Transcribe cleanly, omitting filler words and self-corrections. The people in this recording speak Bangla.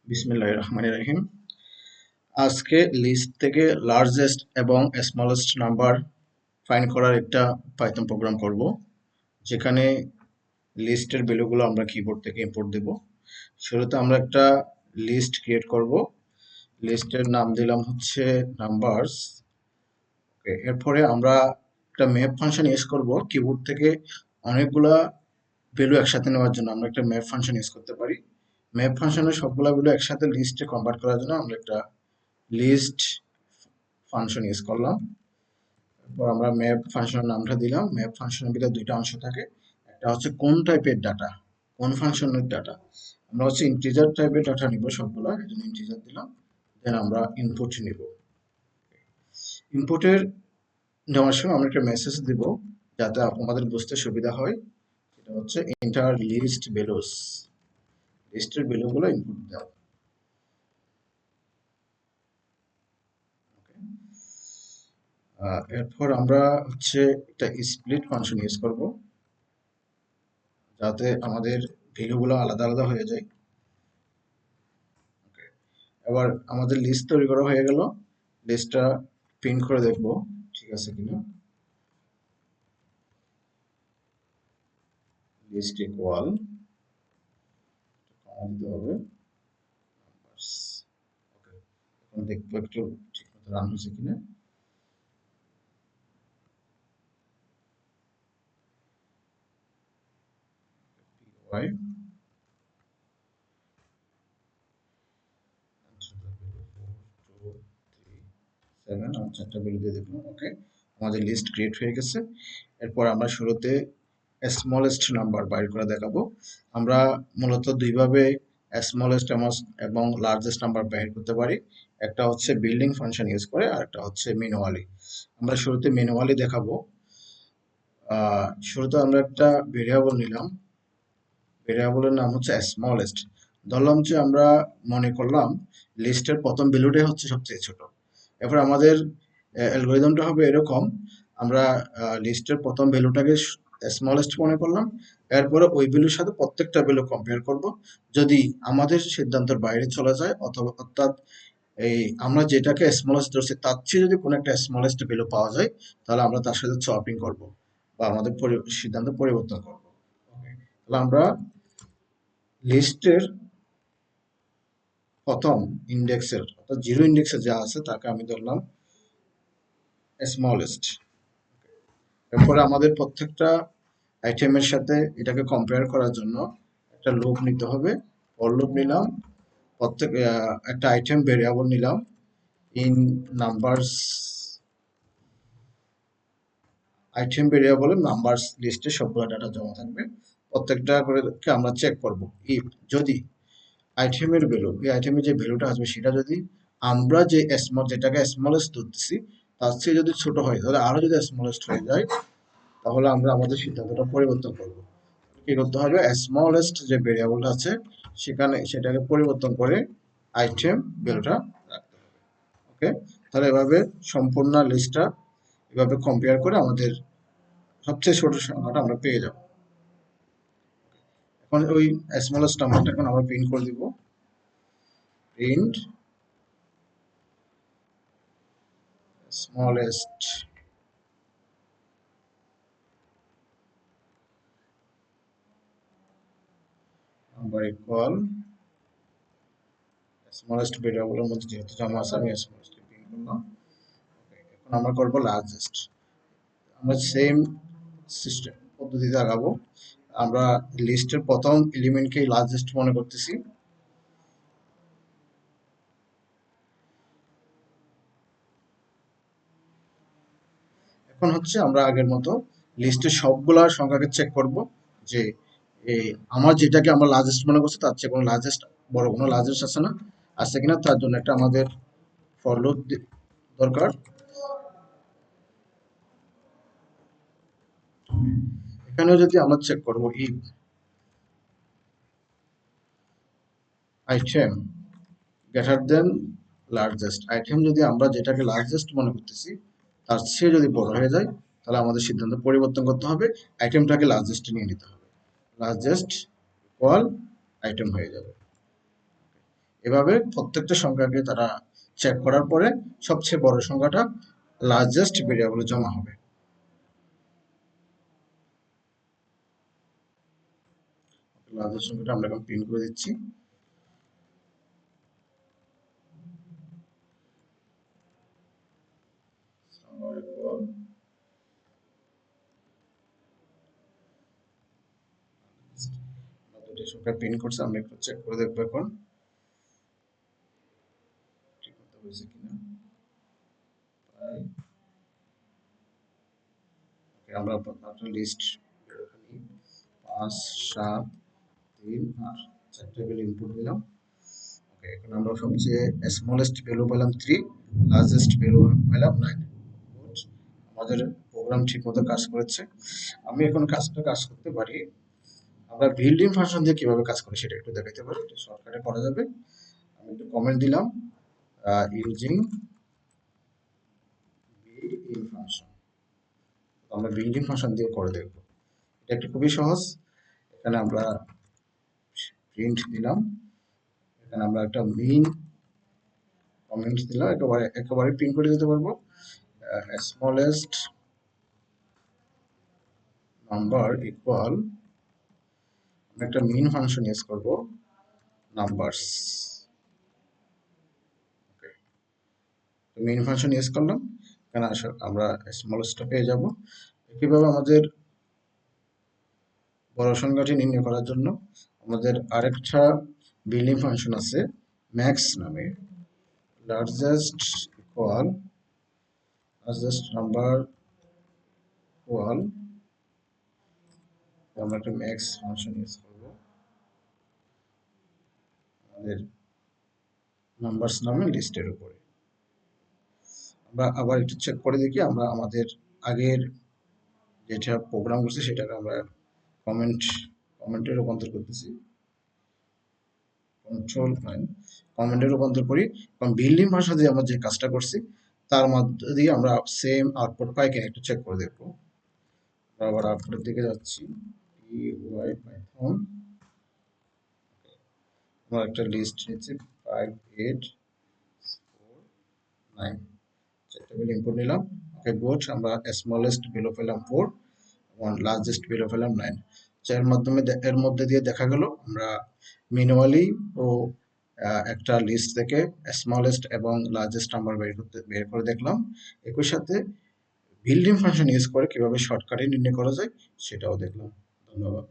বিসমিল্লাহির রহমানির রহিম। আজকে লিস্ট থেকে লার্জেস্ট এবং স্মলেস্ট নাম্বার ফাইন্ড করার একটা পাইথন প্রোগ্রাম করব, যেখানে লিস্টের ভ্যালুগুলো আমরা কিবোর্ড থেকে ইম্পোর্ট দেব। শুরুতে আমরা একটা লিস্ট ক্রিয়েট করব। লিস্টের নাম দিলাম হচ্ছে নাম্বারস। এরপরে আমরা একটা ম্যাপ ফাংশন ইউজ করব। কিবোর্ড থেকে অনেকগুলা ভ্যালু একসাথে নেওয়ার জন্য আমরা একটা ম্যাপ ফাংশন ইউজ করতে পারি। ম্যাপ ফাংশনের সবগুলা ভ্যালু একসাথে লিস্টে কনভার্ট করার জন্য আমরা একটা লিস্ট ফাংশন ইউজ করলাম। এরপর আমরা ম্যাপ ফাংশনের নামটা দিলাম। ম্যাপ ফাংশনের ভিতরে দুইটা অংশ থাকে, একটা হচ্ছে কোন টাইপের ডাটা, কোন ফাংশনের ডাটা। আমরা হচ্ছে ইন্টিজার টাইপের ডাটা নিব সবগুলা, এই জন্য ইন্টিজার দিলাম। দেন আমরা ইনপুট নিব। ইনপুটের নেওয়ার সময় আমরা একটা মেসেজ দিব যাতে আমাদের বুঝতে সুবিধা হয়। সেটা হচ্ছে এন্টার লিস্ট ভ্যালুস, লিস্টের ভ্যালুগুলো ইনপুট দাও। এরপর আমরা হচ্ছে একটা স্প্লিট ফাংশন ইউজ করব, যাতে আমাদের ভ্যালুগুলো আলাদা আলাদা হয়ে যায়। এবার আমাদের লিস্ট তৈরি করা হয়ে গেল। লিস্টটা প্রিন্ট করে দেখব ঠিক আছে কিনা। লিস্ট ইকুয়াল দিতে হবে। ওকে, এখন দেখবো একটু ঠিক মতো রান হয়েছে কিনা। ওয়াই চারটা ভ্যালু দিয়ে দেখলাম। ওকে, আমাদের লিস্ট ক্রিয়েট হয়ে গেছে। এরপর আমরা শুরুতে স্মলেস্ট নাম্বার বাইর করে দেখাবো। আমরা মূলত দুইভাবে স্মলেস্ট এবং লার্জেস্ট নাম্বার বাইর করতে পারি। একটা হচ্ছে বিল্ডিং ফাংশন ইউজ করে, আর একটা হচ্ছে ম্যানুয়ালি। আমরা শুরুতে ম্যানুয়ালি দেখাবো। শুরুতে আমরা একটা ভেরিয়েবল নিলাম। ভেরিয়েবলের নাম হচ্ছে স্মলেস্ট। ধরলাম যে আমরা মনে করলাম লিস্টের প্রথম ভ্যালুটাই হচ্ছে সবচেয়ে ছোট। এরপর আমাদের অ্যালগরিদমটা হবে এরকম, আমরা লিস্টের প্রথম ভ্যালুটাকে স্মলেস্ট মনে করলাম। এরপরে ওই ভ্যালুর সাথে প্রত্যেকটা ভ্যালু কম্পেয়ার করব। যদি আমাদের সিদ্ধান্তের বাইরে চলে যায়, অথবা অর্থাৎ এই আমরা যেটাকে স্মলেস্ট ধরছি তার চেয়ে যদি কোনো একটা স্মলেস্ট ভ্যালু পাওয়া যায়, তাহলে আমরা তার সাথে সপিং করব বা আমাদের সিদ্ধান্ত পরিবর্তন করব। তাহলে আমরা লিস্টের প্রথম ইন্ডেক্সের অর্থাৎ জিরো ইন্ডেক্সে যা আছে তাকে আমি ধরলাম স্মলেস্ট। এরপরে আমাদের প্রত্যেকটা আইটেমের সাথে এটাকে কম্পেয়ার করার জন্য একটা লুপ নিতে হবে। ফর লুপ নিলাম, প্রত্যেক একটা আইটেম ভেরিয়েবল নিলাম ইন নাম্বারস। আইটেম ভেরিয়েবলে নাম্বারস লিস্টে সবগুলো ডাটা জমা থাকবে। প্রত্যেকটা করে আমরা চেক করব ইফ যদি আইটেমের ভ্যালু, এই আইটেমের যে ভ্যালুটা আসবে সেটা যদি আমরা যে যেটাকে স্মলেস্ট ধরতেছি তার চেয়ে যদি ছোট হয়, তাহলে আরো যদি স্মলেস্ট হয়ে যায়, তাহলে আমরা আমাদের সিদ্ধান্তটা পরিবর্তন করব। কি করতে হবে, স্মলেস্ট যে ভেরিয়েবলটা আছে সেটাকে পরিবর্তন করে আইটেম ভ্যালুটা রাখতে হবে। ওকে, তাহলে এভাবে সম্পূর্ণ লিস্টটা এভাবে কম্পেয়ার করে আমাদের সবচেয়ে ছোট সংখ্যাটা আমরা পেয়ে যাব। এখন ওই স্মলেস্ট নাম্বারটা এখন আমরা প্রিন্ট করে দিব। Print smallest number equal smallest ভেরিয়েবলের মধ্যে যেহেতু জমা আছে আমি smallest প্রিন্ট করলাম। এখন আমরা করব লার্জেস্ট। আমরা সেম সিস্টেম পদ্ধতিতে আগাবো। আমরা লিস্টের প্রথম এলিমেন্টকে লার্জেস্ট মনে করতেছি। এখন হচ্ছে আমরা আগের মতো লিস্টের সবগুলা সংখ্যাকে চেক করব যে আমার যেটাকে আমরা লার্জেস্ট মনে করছি তার চেয়ে কোনো লার্জেস্ট বড় কোনো লার্জেস্ট আছে না, আছে কিনা তার জন্য একটা আমাদের ফর লুপ দরকার। এখানেও যদি আমরা চেক করব if item greater than largest, item যদি আমরা যেটাকে লার্জেস্ট মনে করতেছি তার চেয়ে যদি বড় হয়ে যায়, তাহলে আমাদের সিদ্ধান্ত পরিবর্তন করতে হবে, আইটেমটাকে লার্জেস্টে নিয়ে নিতে হবে। লার্জেস্ট ইকুয়াল আইটেম হয়ে যাবে। এভাবে প্রত্যেকটা সংখ্যাকে তারা চেক করার পরে সবচেয়ে বড় সংখ্যাটা লার্জেস্ট ভেরিয়েবলে জমা হবে। লার্জেস্ট সংখ্যাটা আমরা এখন প্রিন্ট করে দিচ্ছি। দুটি সংখ্যা প্রিন্ট করছে, আমরা একটু চেক করে দেখবো এখন ঠিক মতো হয়েছে কিনা। আমরা আপনার লিস্ট 5 7 3 আর 4টা ভ্যালু ইনপুট দিলাম। ওকে, এখন আমরা সবচেয়ে স্মলেস্ট ভ্যালু পেলাম 3, লার্জেস্ট ভ্যালু পেলাম 9। আমাদের প্রোগ্রাম ঠিকমতো কাজ করেছে। আমি এখন কাজ করতে পারি। আমরা বিল্ডিং ফাংশন দিয়ে কিভাবে কাজ করি সেটা একটু দেখাতে পারি, এটা শর্টকাটে করা যাবে। আমি একটু কমেন্ট দিলাম ইউজিং বিল্ডিং ফাংশন। আমরা বিল্ডিং ফাংশন দিয়ে করে দেখব। এটা একটু খুবই সহজ। এখানে আমরা প্রিন্ট দিলাম, এখানে আমরা একটা মেইন কমেন্ট দিলাম, একেবারে প্রিন্ট করে দিতে পারবো স্মলেস্ট নাম্বার ইকুয়াল, আমরা একটা মেইন ফাংশন ইউজ করব নাম্বারস। ওকে, তো মেইন ফাংশন ইউজ করলাম, এখানে আমরা স্মলেস্টটা পেয়ে যাব। কিভাবে আমাদের বড় সংখ্যাটি নির্ণয় করার জন্য আমাদের আরেকটা বিল্ডিং ফাংশন আছে ম্যাক্স নামে, লার্জেস্ট নাম্বার ইকুয়াল, আমরা একটা ম্যাক্স ফাংশন ইউজ করব আমাদের নাম্বারস নামে লিস্টের উপরে। আমরা আবার একটু চেক করে দেখি, আমরা আমাদের আগের যেটা প্রোগ্রাম করছি সেটাকে আমরা কমেন্টে রূপান্তর করতেছি, কমেন্টে রূপান্তর করি। কারণ বিল্ডিং ভাষা দিয়ে আমরা যে কাজটা করছি তার মধ্যে দিয়ে আমরা সেম আউটপুট পাই কিনা একটু চেক করে দেখবো। আবার আউটপুটের দিকে যাচ্ছি, পাইথন, আমরা একটা লিস্ট নিচ্ছি 5 8 4 9, চারটা ভ্যালু ইনপুট নিলাম। ওকে গুড, আমরা স্মলেস্ট ভ্যালু পেলাম 4 এবং লার্জেস্ট ভ্যালু পেলাম 9। এর মধ্যে দিয়ে দেখা গেল আমরা ম্যানুয়ালি ও একটা লিস্ট থেকে স্মলেস্ট এবং লার্জেস্ট নাম্বার বের করে দেখলাম। একই সাথে বিল্ডিং ফাংশন ইউজ করে কিভাবে শর্টকাটে নির্ণয় করা যায় সেটাও দেখলাম। ধন্যবাদ।